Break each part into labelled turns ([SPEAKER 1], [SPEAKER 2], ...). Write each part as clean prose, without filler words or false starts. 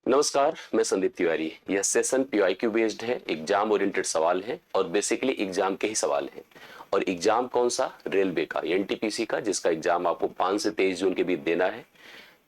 [SPEAKER 1] नमस्कार, मैं संदीप तिवारी। यह सेशन पीवाईक्यू बेस्ड है, एग्जाम ओरिएंटेड सवाल है और बेसिकली एग्जाम के ही सवाल हैं। और एग्जाम कौन सा? रेलवे का, एनटीपीसी का, जिसका एग्जाम आपको 5 से 23 जून के बीच देना है।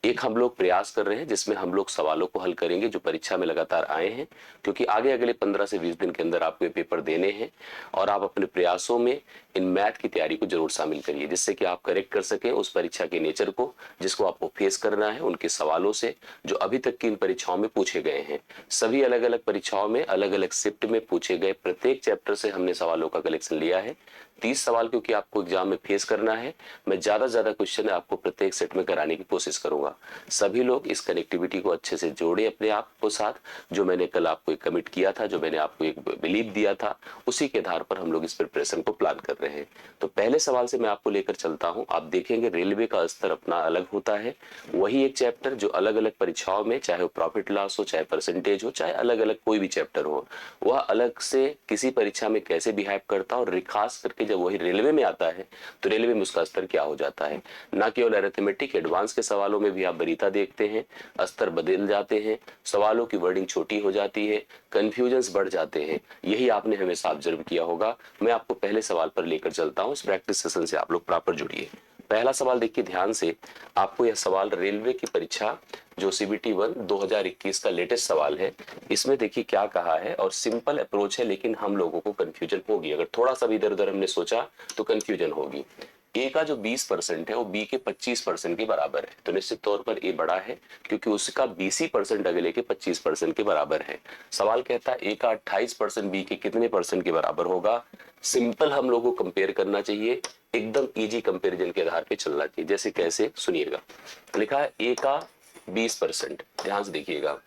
[SPEAKER 1] एक हम लोग प्रयास कर रहे हैं जिसमें हम लोग सवालों को हल करेंगे जो परीक्षा में लगातार आए हैं, क्योंकि आगे अगले 15 से 20 दिन के अंदर आपको ये पेपर देने हैं। और आप अपने प्रयासों में इन मैथ की तैयारी को जरूर शामिल करिए, जिससे कि आप करेक्ट कर सकें उस परीक्षा के नेचर को जिसको आपको फेस करना है, उनके सवालों से जो अभी तक की इन परीक्षाओं में पूछे गए हैं। सभी अलग अलग परीक्षाओं में अलग अलग शिफ्ट में पूछे गए प्रत्येक चैप्टर से हमने सवालों का कलेक्शन लिया है। 30 सवाल क्योंकि आपको एग्जाम में फेस करना है, मैं ज्यादा से ज्यादा क्वेश्चन आपको प्रत्येक सेट में कराने की कोशिश करूंगा। सभी लोग इस कनेक्टिविटी को अच्छे से जोड़े अपने आप को साथ। जो मैंने कल आपको एक कमिट किया था, जो मैंने आपको एक बिलीव दिया था, उसी के आधार पर हम लोग इस प्रिपरेशन को प्लान कर रहे हैं। तो पहले सवाल से मैं आपको लेकर चलता हूं। आप देखेंगे रेलवे का स्तर अपना अलग होता है। वही एक चैप्टर जो अलग अलग परीक्षाओं में, चाहे वो प्रॉफिट लॉस हो, चाहे परसेंटेज हो, चाहे अलग अलग कोई भी चैप्टर हो, वह अलग से किसी परीक्षा में कैसे बिहेव करता है, और खास करके जब वही रेलवे में आता है तो रेलवे में उसका स्तर क्या हो जाता है। ना केवल अरिथमेटिक, एडवांस के सवालों में भी आप वरीयता देखते हैं, स्तर बदल जाते हैं, सवालों की वर्डिंग छोटी हो जाती है, कंफ्यूजन्स बढ़ जाते हैं। यही आपने हमेशा ऑब्जर्व किया होगा। मैं आपको पहले सवाल पर लेकर चलता हूं। इस प्रैक्टिस सेशन से आप लोग प्रॉपर जुड़िए। पहला सवाल देखिए ध्यान से। आपको यह सवाल रेलवे की परीक्षा जो सीबीटी 1 2021 का लेटेस्ट सवाल है, इसमें देखिए क्या कहा है। और सिंपल अप्रोच है, लेकिन हम लोगों को कंफ्यूजन होगी। अगर थोड़ा सा भी इधर उधर हमने सोचा तो कंफ्यूजन होगी। ए का जो 20% है वो बी के 25% के बराबर है, तो निश्चित तौर पर ए बड़ा है, क्योंकि उसका 20% अगले के 25% के बराबर है। सवाल कहता है ए का 28% बी के कितने परसेंट के बराबर होगा। सिंपल हम लोगों को कंपेयर करना चाहिए, एकदम इजी कंपेरिजन के आधार पे चलना चाहिए। जैसे कैसे, सुनिएगा। लिखा है ए का 20%, ध्यान से देखिएगा।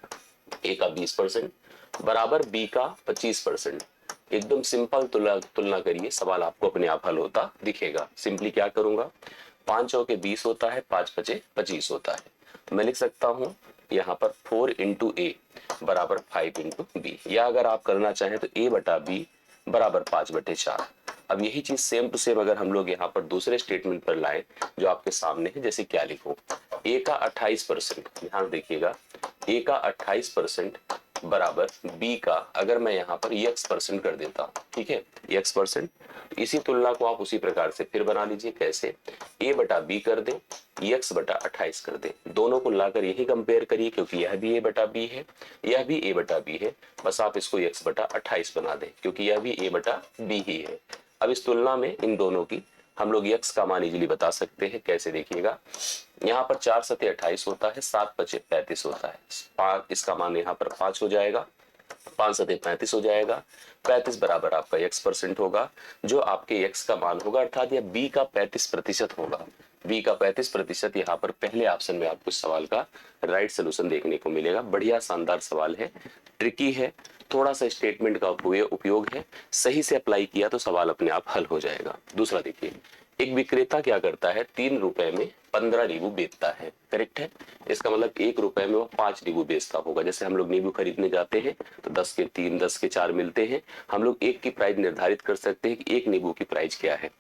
[SPEAKER 1] ए का 20% बराबर बी का 25%। एकदम सिंपल तुलना करिए, सवाल आपको अपने आप हल होता दिखेगा। सिंपली क्या करूंगा, 5 चौके 20 होता है, 5 पचे 25 होता है। मैं लिख सकता हूं यहाँ पर 4 इंटू ए बराबर 5 इंटू बी, या अगर आप करना चाहें तो ए बटा बी बराबर 5/4। अब यही चीज सेम टू सेम अगर हम लोग यहाँ पर दूसरे स्टेटमेंट पर लाएं जो आपके सामने है, जैसे क्या लिखो, ए का 28%, ध्यान देखिएगा, ए का 28% बराबर बी का, अगर मैं यहाँ पर x% कर देता हूँ, ठीक है, x%। इसी तुलना को आप उसी प्रकार से फिर बना लीजिए। कैसे, a बटा बी कर दें, x बटा 28 कर दें, दोनों को लाकर यही कंपेयर करिए, क्योंकि यह भी a बटा बी है, यह भी a बटा बी है। बस आप इसको x बटा 28 बना दें, क्योंकि यह भी a बटा बी ही है। अब इस तुलना में इन दोनों की हम लोग x का मान इजीली बता सकते हैं। कैसे, देखिएगा, यहाँ पर 4 सते 28 होता है, 7 पचे 35 होता है, 5, इसका मान यहाँ पर 5 हो जाएगा, 5 सते 35 हो जाएगा। 35 बराबर आपका x% होगा, जो आपके x का मान होगा, अर्थात यह b का 35% होगा। b का 35% यहाँ पर पहले ऑप्शन में आपको इस सवाल का राइट सोल्यूशन देखने को मिलेगा। बढ़िया शानदार सवाल है, ट्रिकी है, थोड़ा सा स्टेटमेंट का उपयोग है, सही से अप्लाई किया तो सवाल अपने आप हल हो जाएगा। दूसरा देखिए, एक विक्रेता क्या करता है, 3 रुपए में 15 नींबू बेचता है, करेक्ट है। इसका मतलब 1 रुपए में वो 5 नींबू बेचता होगा। जैसे हम लोग नींबू खरीदने जाते हैं तो 10 के 3, 10 के 4 मिलते हैं, हम लोग एक की प्राइस निर्धारित कर सकते हैं कि एक नींबू की प्राइस क्या है।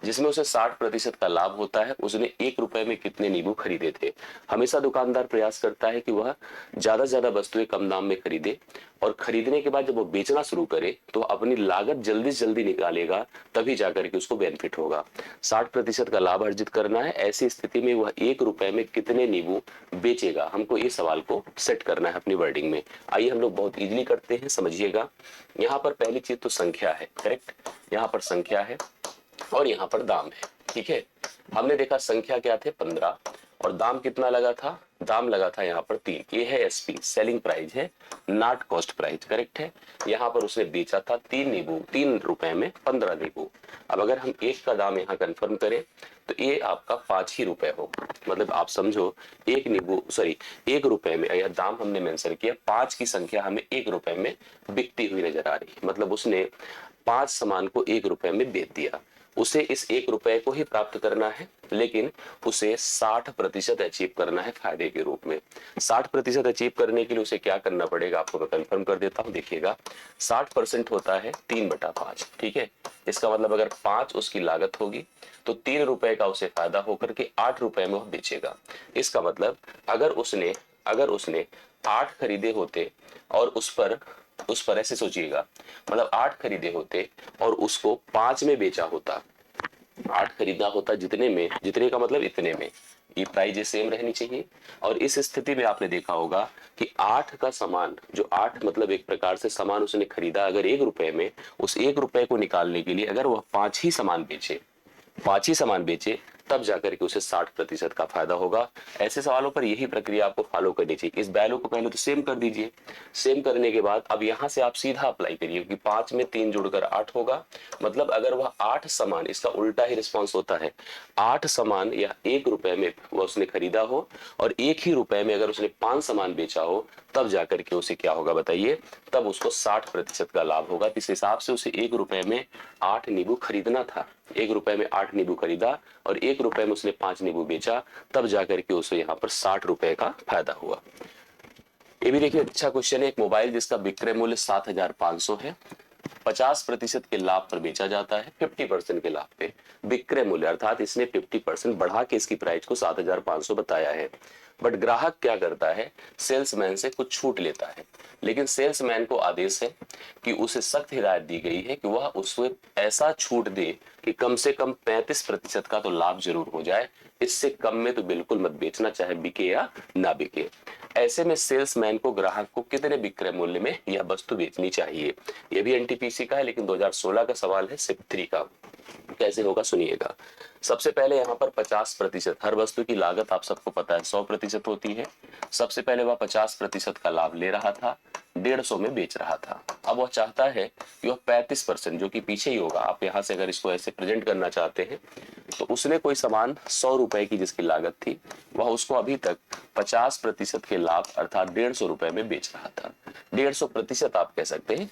[SPEAKER 1] जिसमें उसे 60% का लाभ होता है, उसने 1 रुपए में कितने नींबू खरीदे थे। हमेशा दुकानदार प्रयास करता है कि वह ज्यादा से ज्यादा वस्तुएं कम दाम में खरीदे, और खरीदने के बाद जब वो बेचना शुरू करे तो अपनी लागत जल्दी से जल्दी निकालेगा, तभी जाकर के उसको बेनिफिट होगा। 60% का लाभ अर्जित करना है, ऐसी स्थिति में वह 1 रुपए में कितने नींबू बेचेगा, हमको इस सवाल को सेट करना है अपनी वर्डिंग में। आइए हम लोग बहुत इजीली करते हैं, समझिएगा। यहाँ पर पहली चीज तो संख्या है, करेक्ट, यहाँ पर संख्या है और यहाँ पर दाम है, ठीक है। हमने देखा संख्या क्या थे 15, और दाम कितना लगा था, दाम लगा था यहाँ पर 3। ये है एसपी, सेलिंग प्राइस है, नॉट कॉस्ट प्राइस, करेक्ट है। यहाँ पर उसने बेचा था 3 नींबू, 3 रुपए में 15 नींबू। अब अगर हम एक का दाम यहाँ कंफर्म करें तो ये आपका 5 ही रुपए होगा। मतलब आप समझो, एक नींबू, सॉरी, 1 रुपए में, यह दाम हमने मेंशन किया, 5 की संख्या हमें 1 रुपए में बिकती हुई नजर आ रही है। मतलब उसने 5 सामान को 1 रुपए में बेच दिया। उसे इस 1 रुपए को ही प्राप्त करना है, लेकिन उसे 60% अचीव करना है फायदे के रूप में। 60% अचीव करने के लिए उसे क्या करना पड़ेगा, आपको मैं कंफर्म कर देता हूं। देखिएगा, 60% होता है 3/5, ठीक है। इसका मतलब अगर 5 उसकी लागत होगी तो 3 रुपए का उसे फायदा होकर के 8 रुपए में वह बेचेगा। इसका मतलब अगर उसने अगर उसने 8 खरीदे होते और उस पर ऐसे सोचिएगा, मतलब 8 खरीदे होते और उसको 5 में बेचा होता, 8 खरीदा होता जितने में, जितने का मतलब इतने में, ये प्राइस सेम रहनी चाहिए। और इस स्थिति में आपने देखा होगा कि 8 का सामान, जो 8 मतलब एक प्रकार से सामान उसने खरीदा अगर 1 रुपए में, उस 1 रुपए को निकालने के लिए अगर वह 5 ही सामान बेचे, 5 ही सामान बेचे, तब जाकर के उसे 60% का फायदा होगा। ऐसे सवालों पर यही प्रक्रिया आपको फॉलो करनी चाहिए। इस वैल्यू को पहले तो सेम कर दीजिए, सेम करने के बाद अब यहां से आप सीधा अप्लाई करिए कि 5 में 3 जुड़कर 8 होगा, मतलब अगर वह 8 सामान, इसका उल्टा ही रिस्पॉन्स होता है, 8 सामान या 1 रुपए में वह उसने खरीदा हो और 1 ही रुपए में अगर उसने 5 सामान बेचा हो, तब जाकर के उसे क्या होगा बताइए, तब उसको 60% का लाभ होगा। इस हिसाब से उसे 1 रुपए में 8 नींबू खरीदना था, 1 रुपए में 8 नींबू खरीदा और 1 रुपए में उसने 5 नींबू बेचा, तब जाकर के उसे यहाँ पर 60 रुपए का फायदा हुआ। ये भी देखिए अच्छा क्वेश्चन है। एक मोबाइल जिसका विक्रय मूल्य 7,500 है, 50% के लाभ पर बेचा जाता है, 50% के लाभ पे विक्रय मूल्य, अर्थात इसने 50% बढ़ा के इसकी प्राइस को 7,500 बताया है। बट ग्राहक क्या करता है, सेल्समैन से कुछ छूट लेता है, लेकिन सेल्समैन को आदेश है कि उसे सख्त हिदायत दी गई है कि वह उसे ऐसा छूट दे कि कम से कम 35% का तो लाभ जरूर हो जाए, इससे कम में तो बिल्कुल मत बेचना, चाहे बिके या ना बिके। ऐसे में सेल्समैन को ग्राहक को कितने विक्रय मूल्य में यह वस्तु बेचनी चाहिए? यह भी एनटीपीसी का है, लेकिन 2016 का सवाल है, सिर्फ 3 का। कैसे होगा सुनिएगा। सबसे पहले यहाँ पर 50%, हर वस्तु की लागत आप सबको पता है 100% होती है। सबसे पहले वह 50% का लाभ ले रहा था, 150 में बेच रहा था। अब वह चाहता है कि वह 35%, जो कि पीछे ही होगा, आप यहाँ से अगर इसको ऐसे प्रेजेंट करना चाहते हैं तो उसने कोई सामान 100 रुपए की जिसकी लागत थी, वह उसको अभी तक 50% के लाभ अर्थात 150 रुपए में बेच रहा था। 150% आप कह सकते हैं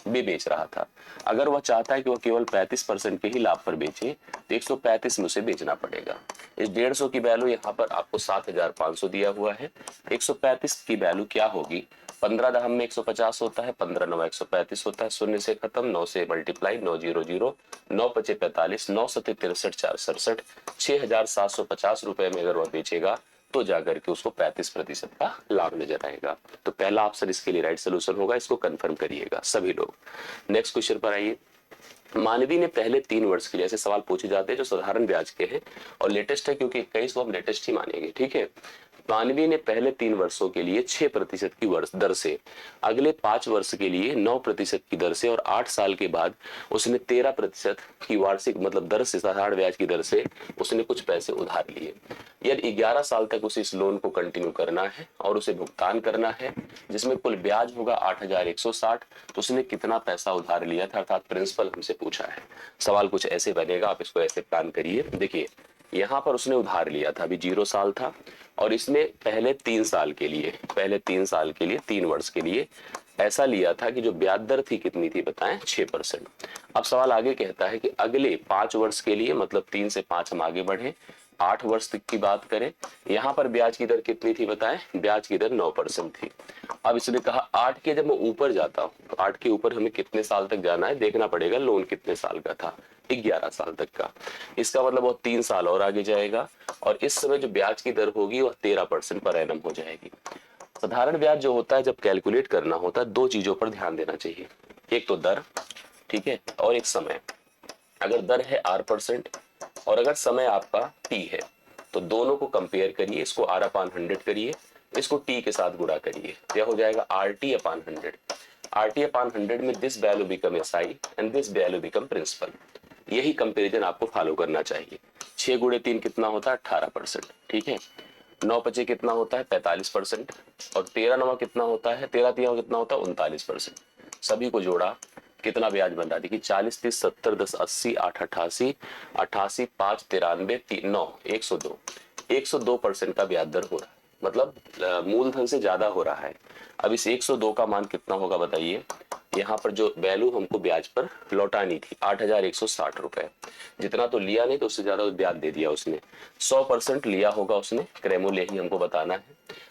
[SPEAKER 1] भी बेच रहा था। अगर वह चाहता है कि वह केवल 35% के ही लाभ पर बेचे तो 135 में उसे बेचना पड़ेगा। इस 150 की वैल्यू यहाँ पर आपको 7,500 दिया हुआ है। 135 की वैल्यू क्या होगी, 15 दहम में 150 होता है, 15 9 135 होता है, शून्य से खत्म, 9 से मल्टीप्लाई, 9 0 0, 9 5 45, 9 7 63, 4 67, 6,750 रुपए में अगर वह बेचेगा तो जाकर के उसको 35% का लाभ नजर आएगा। तो पहला ऑप्शन इसके लिए राइट सोल्यूशन होगा, इसको कंफर्म करिएगा सभी लोग। नेक्स्ट क्वेश्चन पर आइए। मानवी ने पहले 3 वर्ष के लिए, ऐसे सवाल पूछे जाते हैं जो साधारण ब्याज के हैं और लेटेस्ट है, क्योंकि 21 को हम लेटेस्ट ही मानेंगे, ठीक है। मानवी ने पहले 3 वर्षों के लिए 6% की वर्ष दर से, अगले 5 वर्ष के लिए 9% की दर से और 8 साल के बाद उसने 13% की वार्षिक मतलब दर से, साधारण ब्याज की दर से उसने कुछ पैसे उधार लिए। यदि 11 साल तक उसे इस लोन को कंटिन्यू करना है और उसे भुगतान करना है, जिसमें कुल ब्याज होगा 8,160, तो उसने कितना पैसा उधार लिया था, अर्थात प्रिंसिपल हमसे पूछा है। सवाल कुछ ऐसे बनेगा, आप इसको ऐसे प्लान करिए। देखिए यहाँ पर उसने उधार लिया था, अभी 0 साल था और इसने पहले 3 साल के लिए, 3 वर्ष के लिए ऐसा लिया था कि जो ब्याज दर थी कितनी थी बताएं, 6%। अब सवाल आगे कहता है कि अगले 5 वर्ष के लिए, मतलब 3 से 5 हम आगे बढ़े, 8 वर्ष तक की बात करें, यहाँ पर ब्याज की दर कितनी थी बताएं, ब्याज की दर 9% थी। अब इसने कहा 8 के जब मैं ऊपर जाता हूँ, तो 8 के ऊपर हमें कितने साल तक जाना है, देखना पड़ेगा लोन कितने साल का था, 11 साल तक का। इसका मतलब वो 3 साल और आगे जाएगा और इस समय जो ब्याज की दर होगी वह 13% पर एनम हो जाएगी। साधारण ब्याज जो होता है जब कैलकुलेट करना होता है, 2 चीजों पर ध्यान देना चाहिए, एक तो दर, ठीक है, और एक समय। अगर दर है R% और अगर समय आपका T है, तो दोनों को कंपेयर करिए, इसको R/100 करिए, इसको T के साथ गुणा करिए, क्या हो जाएगा RT/100। RT/100 में this value become SI and this value become principal. यही कंपैरिजन आपको फॉलो करना चाहिए। 6 गुणे 3 कितना होता है, 18%, ठीक है। 9 5 कितना होता है, 45%, और 13 9 कितना होता है, 13 3 कितना होता है, 39%। सभी को जोड़ा, कितना ब्याज बन रहा है, देखिए 40 30 70 10 80 8 88 88 5 93 3 9 102, 102% का ब्याज दर हो रहा है, मतलब मूलधन से ज्यादा हो रहा है। अब इस 102 का मान कितना होगा बताइए, यहाँ पर जो वैल्यू हमको ब्याज पर लौटानी थी 8,160 रुपए, जितना तो लिया नहीं तो उससे ज्यादा ब्याज दे दिया उसने, 100% लिया होगा उसने, क्रय मूल्य ही हमको बताना है।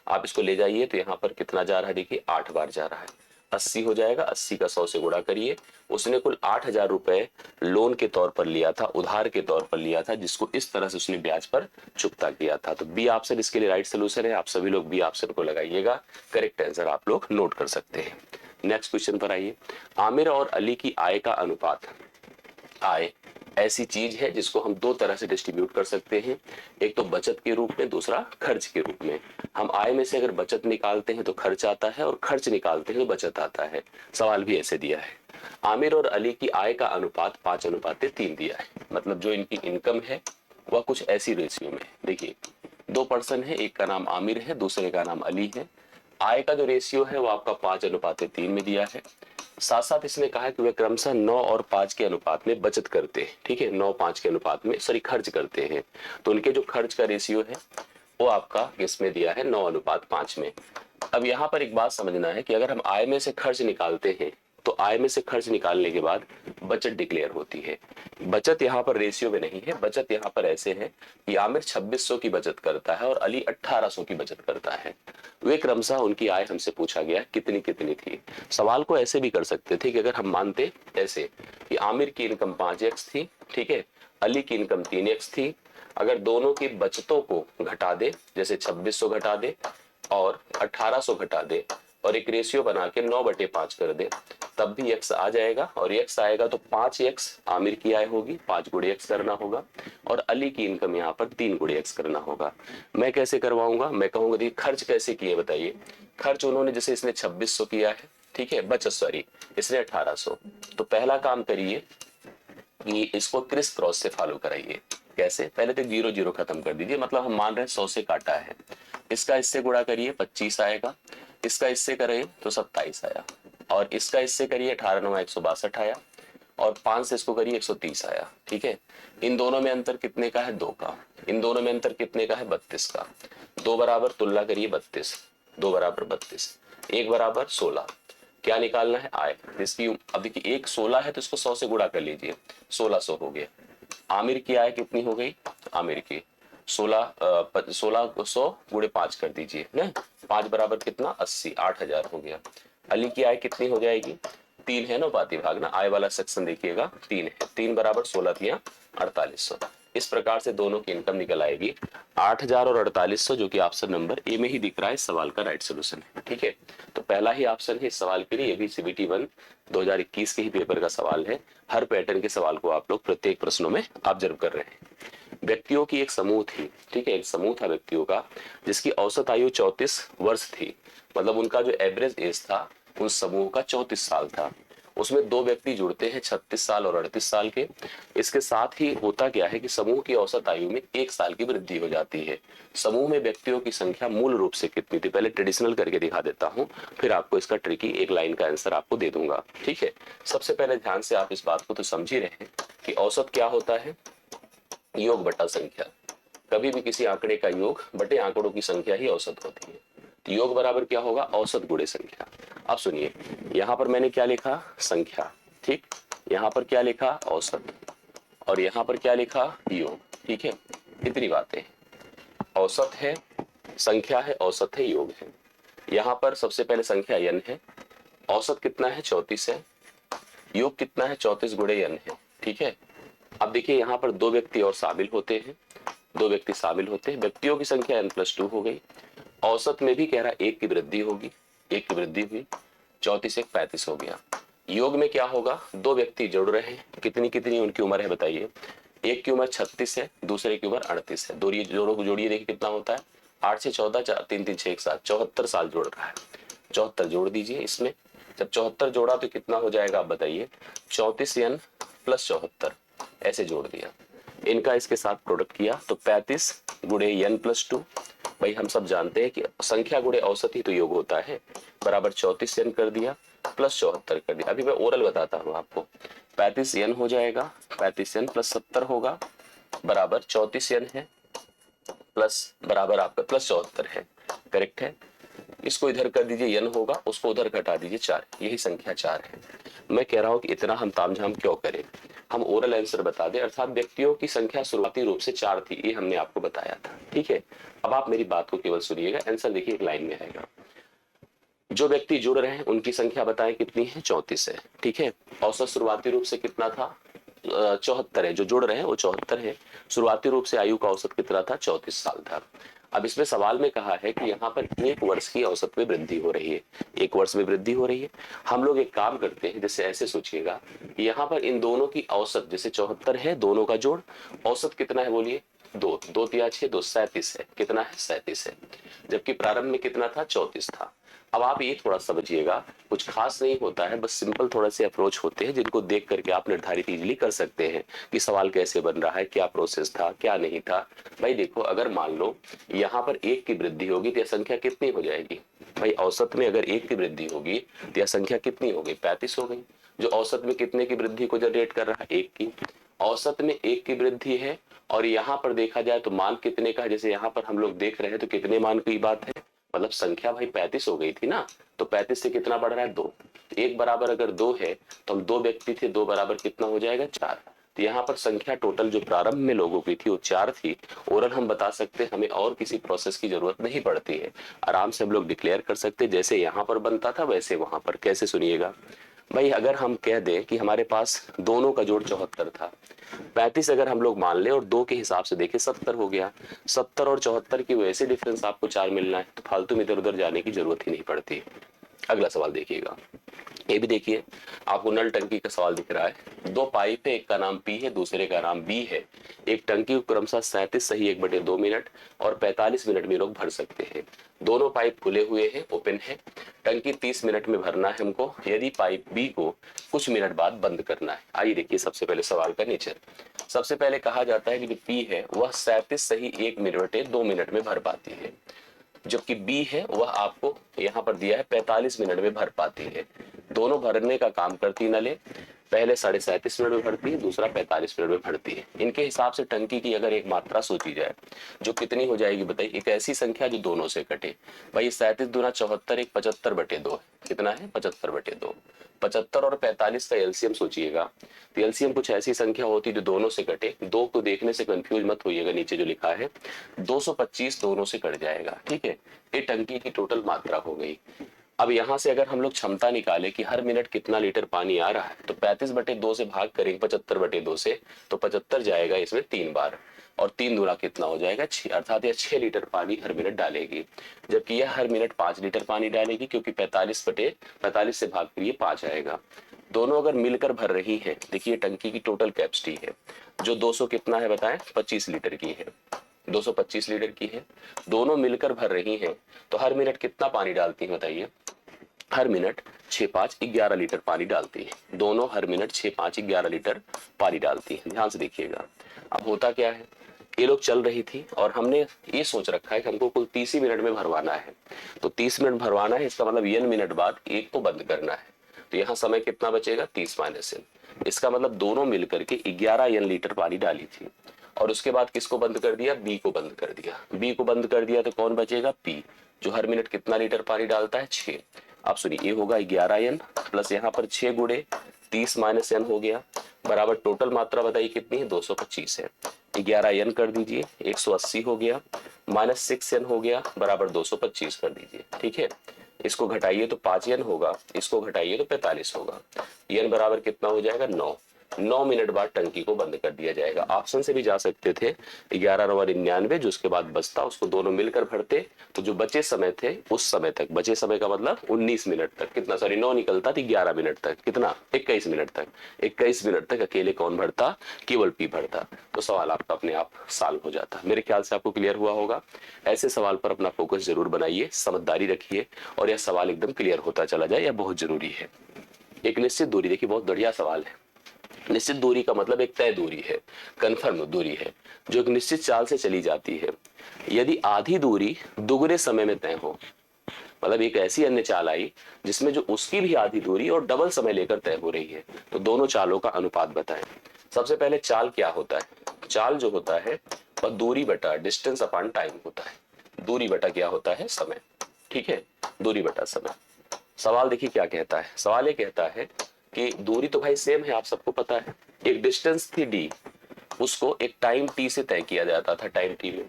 [SPEAKER 1] आप इसको ले जाइए तो यहाँ पर कितना जा रहा है, देखिए 8 बार जा रहा है। 80 हो जाएगा, 80 का 100 से गुणा करिए। उसने कुल 8,000 रुपए लोन के तौर पर लिया था, उधार के तौर पर लिया था, जिसको इस तरह से उसने ब्याज पर चुकता किया था। तो बी ऑप्शन इसके लिए राइट सोल्यूशन है। आप सभी लोग बी ऑप्शन को लगाइएगा, करेक्ट आंसर आप लोग नोट कर सकते हैं। नेक्स्ट क्वेश्चन पर आइए। आमिर और अली की आय का अनुपात। आय ऐसी चीज है जिसको हम दो तरह से डिस्ट्रीब्यूट कर सकते हैं, एक तो बचत के रूप में, दूसरा खर्च के रूप में। हम आय में से अगर बचत निकालते हैं तो खर्च आता है, और खर्च निकालते हैं तो बचत आता है। सवाल भी ऐसे दिया है, आमिर और अली की आय का अनुपात 5:3 दिया है। मतलब जो इनकी इनकम है वह कुछ ऐसी रेशियो में, देखिए 2 पर्सन है, एक का नाम आमिर है, दूसरे का नाम अली है। आय का जो रेशियो है वो आपका 5:3 में दिया है। साथ साथ इसने कहा कि वे क्रमशः 9 और 5 के अनुपात में बचत करते हैं। ठीक है, 9-5 के अनुपात में सॉरी खर्च करते हैं। तो उनके जो खर्च का रेशियो है वो आपका इसमें दिया है 9:5 में। अब यहाँ पर एक बात समझना है कि अगर हम आय में से खर्च निकालते हैं तो आय में से खर्च निकालने के बाद बचत डिक्लेयर होती है। बचत यहाँ पर रेशियो में नहीं है, बचत यहाँ पर ऐसे है कि आमिर 2600 की बचत करता है और अली 1800 की बचत करता है। वे क्रमशः उनकी आय हमसे पूछा गया कितनी कितनी थी। सवाल को ऐसे भी कर सकते थे कि अगर हम मानते ऐसे कि आमिर की इनकम 5x थी, ठीक है, अली की इनकम 3x थी, अगर दोनों की बचतों को घटा दे, जैसे 2600 घटा दे और 1800 घटा दे और एक रेशियो बना के 9/5 कर दे, तब भी x आ जाएगा। और x आएगा तो 5x आमिर की आय होगी, 5 गुणे x करना होगा, और अली की इनकम यहाँ पर 3 गुणे x करना होगा। मैं कैसे करवाऊंगा, मैं कहूंगा देखिए खर्च कैसे किए बताइए। खर्च उन्होंने, जैसे इसने 2600 किया है, ठीक है, बचत सॉरी इसने 1800, तो पहला काम करिए कि इसको क्रिस क्रॉस से फॉलो कराइए। कैसे, पहले तो 0 0 खत्म कर दीजिए, मतलब हम मान रहे हैं 100 से काटा है, इसका इससे गुणा करिए 25 आएगा, इसका इससे करें तो 27 आया, और इसका इससे करिए 18 9 162 आया, और 5 से इसको करिए 130 आया। ठीक है, इन दोनों में अंतर कितने का है, 2 का। इन दोनों में अंतर कितने का है, 32 का। 2 बराबर तुलना करिए 32, 2 बराबर 32, 1 बराबर 16। क्या निकालना है, आय। इसकी अब देखिए 1 16 है तो इसको 100 से गुणा कर लीजिए, 1600 हो गया। आमिर की आय कितनी हो गई, आमिर की 1600 गुणे 5 कर दीजिए ना, 5 बराबर कितना 80, 8000 हो गया। अली की आय कितनी हो जाएगी, 3 है ना पाती भाग ना, आय वाला सेक्शन देखिएगा 3 है, 3 बराबर 16 तिया 4800। इस प्रकार से दोनों की इनकम निकल आएगी 8000 और 4800, जो कि ऑप्शन नंबर ए में ही दिख रहा है। इस सवाल का राइट सोल्यूशन है। ठीक है, तो पहला ही ऑप्शन है इस सवाल के लिए। ये भी CBT 1 2021 के ही पेपर का सवाल है। हर पैटर्न के सवाल को आप लोग प्रत्येक प्रश्नों में ऑब्जर्व कर रहे हैं। व्यक्तियों की एक समूह थी, ठीक है, एक समूह था व्यक्तियों का जिसकी औसत आयु 34 वर्ष थी। मतलब उनका जो एवरेज एज था उस समूह का 34 साल था। उसमें 2 व्यक्ति जुड़ते हैं 36 साल और 38 साल के। इसके साथ ही होता क्या है कि समूह की औसत आयु में 1 साल की वृद्धि हो जाती है। समूह में व्यक्तियों की संख्या मूल रूप से कितनी थी, पहले ट्रेडिशनल करके दिखा देता हूं, फिर आपको इसका ट्रिकी एक लाइन का आंसर आपको दे दूंगा। ठीक है, सबसे पहले ध्यान से आप इस बात को तो समझ ही रहे हैं कि औसत क्या होता है, योग बटा संख्या। कभी भी किसी आंकड़े का योग बटे आंकड़ों की संख्या ही औसत होती है। तो योग बराबर क्या होगा, औसत गुणे संख्या। अब सुनिए, यहां पर मैंने क्या लिखा, संख्या, ठीक, यहां पर क्या लिखा, औसत, और यहां पर क्या लिखा, योग। ठीक है, इतनी बातें, औसत है, संख्या है, औसत है, योग है। यहां पर सबसे पहले संख्या n है, औसत कितना है 34 है, योग कितना है 34 गुणे n है। ठीक है, अब देखिए यहां पर 2 व्यक्ति और शामिल होते हैं, 2 व्यक्ति शामिल होते हैं, व्यक्तियों की संख्या n+2 हो गई। औसत में भी कह रहा 1 की वृद्धि होगी, 1 की वृद्धि हुई, 34 1 35 हो गया। योग में क्या होगा, 2 व्यक्ति जुड़ रहे हैं, कितनी कितनी उनकी उम्र है बताइए। एक की उम्र 36 है, दूसरे की उम्र 38 है। दोनों जोड़ों को जोड़िए, देखिए कितना होता है, 8 से 14 4 3 3 6 1 7, 74 साल जोड़ रहा है। 74 जोड़ दीजिए इसमें, जब 74 जोड़ा तो कितना हो जाएगा आप बताइए, 34 n + 74, ऐसे जोड़ दिया, इनका इसके साथ प्रोडक्ट किया तो 35 गुणे n+2। भाई हम सब जानते हैं कि संख्या गुणे औसत ही तो योग होता है, बराबर 34 n कर दिया प्लस 74 कर दिया। अभी मैं ओरल बताता हूँ आपको, 35 n हो जाएगा, 35 n + 70 होगा, बराबर 34 n है, प्लस बराबर आपका प्लस 74 है, करेक्ट है। इसको इधर कर दीजिए, n होगा, उसको उधर घटा दीजिए 4, यही संख्या 4 है। मैं कह रहा हूं कि इतना हम तामझाम क्यों करें, हम ओरल आंसर बता दें। अर्थात व्यक्तियों की संख्या शुरुआती रूप से 4 थी, ये हमने आपको बताया था। ठीक है, अब आप मेरी बात को केवल सुनिएगा, आंसर देखिए एक लाइन में आएगा। जो व्यक्ति जुड़ रहे हैं उनकी संख्या बताएं कितनी है, 34 है। ठीक है, औसत शुरुआती रूप से कितना था, 74 है। जो जुड़ रहे हैं वो 74 है। शुरुआती रूप से आयु का औसत कितना था, 34 साल था। अब इसमें सवाल में कहा है कि यहाँ पर 1 वर्ष की औसत में वृद्धि हो रही है, 1 वर्ष में वृद्धि हो रही है। हम लोग एक काम करते हैं, जैसे ऐसे सोचिएगा, यहाँ पर इन दोनों की औसत, जैसे 74 है, दोनों का जोड़, औसत कितना है बोलिए, 2, 2 तिया 6, 2 37 है। कितना है, 37 है। जबकि प्रारंभ में कितना था, 34 था। अब आप ये थोड़ा समझिएगा, कुछ खास नहीं होता है, बस सिंपल थोड़े से अप्रोच होते हैं जिनको देख करके आप निर्धारित इजीली कर सकते हैं कि सवाल कैसे बन रहा है, क्या प्रोसेस था, क्या नहीं था। भाई देखो, अगर मान लो यहाँ पर 1 की वृद्धि होगी तो यह संख्या कितनी हो जाएगी भाई, औसत में अगर 1 की वृद्धि होगी तो यह संख्या कितनी हो गई, 35 हो गई। जो औसत में कितने की वृद्धि को जनरेट कर रहा है, 1 की। औसत में 1 की वृद्धि है, और यहाँ पर देखा जाए तो मान कितने का है, जैसे यहाँ पर हम लोग देख रहे हैं तो कितने मान की बात है, मतलब संख्या भाई 35 हो गई थी ना। तो 35 से कितना बढ़ रहा है, 2। 1 बराबर अगर 2 है तो हम 2 व्यक्ति थे, 2 बराबर कितना हो जाएगा, 4। तो यहाँ पर संख्या टोटल जो प्रारंभ में लोगों की थी वो 4 थी। ओरल हम बता सकते हैं, हमें और किसी प्रोसेस की जरूरत नहीं पड़ती है, आराम से हम लोग डिक्लेयर कर सकते हैं जैसे यहाँ पर बनता था वैसे वहां पर। कैसे, सुनिएगा भाई, अगर हम कह दें कि हमारे पास दोनों का जोड़ 74 था, 35 अगर हम लोग मान ले और 2 के हिसाब से देखें 70 हो गया। 70 और 74 की वजह से डिफरेंस आपको 4 मिलना है, तो फालतू में इधर उधर जाने की जरूरत ही नहीं पड़ती। अगला सवाल देखिएगा, ये भी देखिए, आपको नल टंकी का सवाल दिख रहा है। 2 पाइप है, एक का नाम पी है, दूसरे का नाम बी है। एक टंकी को क्रमशः 37 सही 1/2 मिनट और 45 मिनट में लोग भर सकते हैं। दोनों पाइप खुले हुए हैं, ओपन है। टंकी 30 मिनट में भरना है हमको, यदि पाइप बी को कुछ मिनट बाद बंद करना है। आइए देखिए सबसे पहले सवाल का नेचर। सबसे पहले कहा जाता है कि जो पी है वह 37 सही 1/2 मिनट में भर पाती है, जबकि बी है वह आपको यहाँ पर दिया है 45 मिनट में भर पाती है। दोनों भरने का काम करती नलें, पहले 37.5 मिनट में भरती है, दूसरा 45 मिनट में भरती है। इनके हिसाब से टंकी की अगर एक मात्रा सोची जाए जो कितनी हो जाएगी बताइए, एक ऐसी संख्या जो दोनों से कटे। भाई 37 दूना 74, एक 75/2 है। कितना है, 75/2। 75 और 45 का एलसीएम सोचिएगा, तो एलसीएम कुछ ऐसी संख्या होती है जो दोनों से कटे। 2 को देखने से कंफ्यूज मत होइएगा, नीचे जो लिखा है 225 दोनों से कट जाएगा। ठीक है, ये टंकी की टोटल मात्रा हो गई। अब यहाँ से अगर हम लोग क्षमता निकाले कि हर मिनट कितना लीटर पानी आ रहा है, तो 35/2 से भाग करेंगे 75/2 से, तो 75 जाएगा इसमें 3 बार, और 3 दूना कितना हो जाएगा, 6, अर्थात यह 6 लीटर पानी हर मिनट डालेगी। जबकि यह हर मिनट 5 लीटर पानी डालेगी, क्योंकि 45 से भाग करिए 5 आएगा। दोनों अगर मिलकर भर रही है, देखिए टंकी की टोटल कैपेसिटी है जो 200 कितना है बताएं, 25 लीटर की है, 225 लीटर की है। दोनों मिलकर भर रही हैं, तो हर मिनट कितना पानी डालती है बताइए, हर मिनट 6×5 11 लीटर पानी डालती है। दोनों हर मिनट 6×5 11 लीटर पानी डालती है। ध्यान से देखिएगा। अब होता क्या है, ये लोग चल रही थी और हमने ये सोच रखा है कि हमको कुल 30 ही मिनट में भरवाना है, तो 30 मिनट भरवाना है, इसका मतलब n मिनट बाद एक को बंद करना है। तो यहाँ समय कितना बचेगा, 30 - n। इसका मतलब दोनों मिलकर के 11 n लीटर पानी डाली थी, और उसके बाद किसको बंद कर दिया, बी को बंद कर दिया। बी को बंद कर दिया तो कौन बचेगा, पी, जो हर मिनट कितना लीटर पानी डालता है, 6। आप सुनिए, ये होगा 11 n प्लस यहाँ पर 6 गुणे 30 - n हो गया, बराबर टोटल मात्रा बताइए कितनी है, 225 है। 11 n कर दीजिए, 180 हो गया, -6 n हो गया, बराबर 225 कर दीजिए। ठीक है, इसको घटाइए तो 5 n होगा, इसको घटाइए तो 45 होगा। n बराबर कितना हो जाएगा, 9 मिनट बाद टंकी को बंद कर दिया जाएगा। ऑप्शन से भी जा सकते थे, 11×9 जो उसके बाद बचता उसको दोनों मिलकर भरते, तो जो बचे समय थे उस समय तक, बचे समय का मतलब 19 मिनट तक, कितना, सॉरी 9 निकलता थी, 11 मिनट तक, कितना, 21 मिनट तक। 21 मिनट तक अकेले कौन भरता, केवल पी भरता। तो सवाल आपका अपने आप सॉल्व हो जाता। मेरे ख्याल से आपको क्लियर हुआ होगा। ऐसे सवाल पर अपना फोकस जरूर बनाइए, समझदारी रखिए, और यह सवाल एकदम क्लियर होता चला जाए, यह बहुत जरूरी है। एक निश्चित दूरी, देखिए बहुत बढ़िया सवाल है। निश्चित दूरी का मतलब एक तय दूरी है, कन्फर्म दूरी है, जो एक निश्चित चाल से चली जाती है। यदि आधी दूरी दुगने समय में तय हो, मतलब एक ऐसी अन्य चाल आई जिसमें जो उसकी भी आधी दूरी और डबल समय लेकर तय हो रही है, तो दोनों चालों का अनुपात बताएं। सबसे पहले चाल क्या होता है, चाल जो होता है वह दूरी बटा डिस्टेंस अपॉन टाइम होता है। दूरी बटा क्या होता है, समय। ठीक है, दूरी बटा समय। सवाल देखिए क्या कहता है, सवाल ये कहता है कि दूरी तो भाई सेम है, आप सबको पता है। एक डिस्टेंस थी डी, उसको एक टाइम टी से तय किया जाता था, टाइम टी में।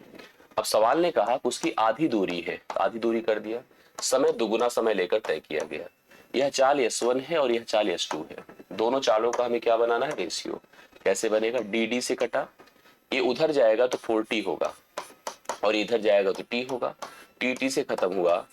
[SPEAKER 1] अब सवाल ने कहा कि उसकी आधी दूरी है, तो आधी दूरी कर दिया। समय दुगुना समय लेकर तय किया गया। यह चाल S1 है और यह चाल S2 है। दोनों चालों का हमें क्या बनाना है, रेशियो। कैसे बनेगा, dd से कटा, ये उधर जाएगा तो 4t होगा और इधर जाएगा तो t होगा, tt से खत्म हुआ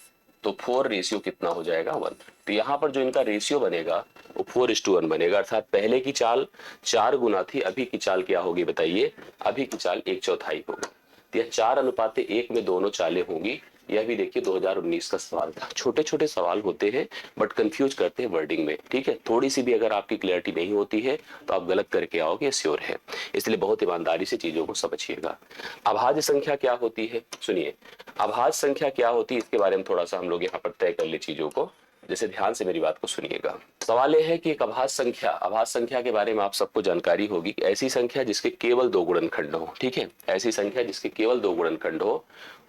[SPEAKER 1] तो 4 रेशियो कितना हो जाएगा, 1। तो यहाँ पर जो इनका रेशियो बनेगा वो 4:1 बनेगा, अर्थात पहले की चाल 4 गुना थी, अभी की चाल क्या होगी बताइए, अभी की चाल 1/4 होगी। तो यह 4:1 में दोनों चालें होंगी। यह भी देखिए 2019 का सवाल था। छोटे छोटे सवाल होते हैं बट कंफ्यूज करते हैं वर्डिंग में, ठीक है। थोड़ी सी भी अगर आपकी क्लियरिटी नहीं होती है तो आप गलत करके आओगे, श्योर है। इसलिए बहुत ईमानदारी से चीजों को समझिएगा। अभाज्य संख्या क्या होती है, सुनिए। अभाज्य संख्या क्या होती है इसके बारे में थोड़ा सा हम लोग यहाँ पर तय कर ले चीजों को, जैसे ध्यान से मेरी बात को सुनिएगा। सवाल यह है कि एक अभाज्य संख्या के बारे में आप सबको जानकारी होगी, ऐसी संख्या जिसके केवल 2 गुणनखंड हो, ठीक है। ऐसी संख्या जिसके केवल 2 गुणनखंड हो,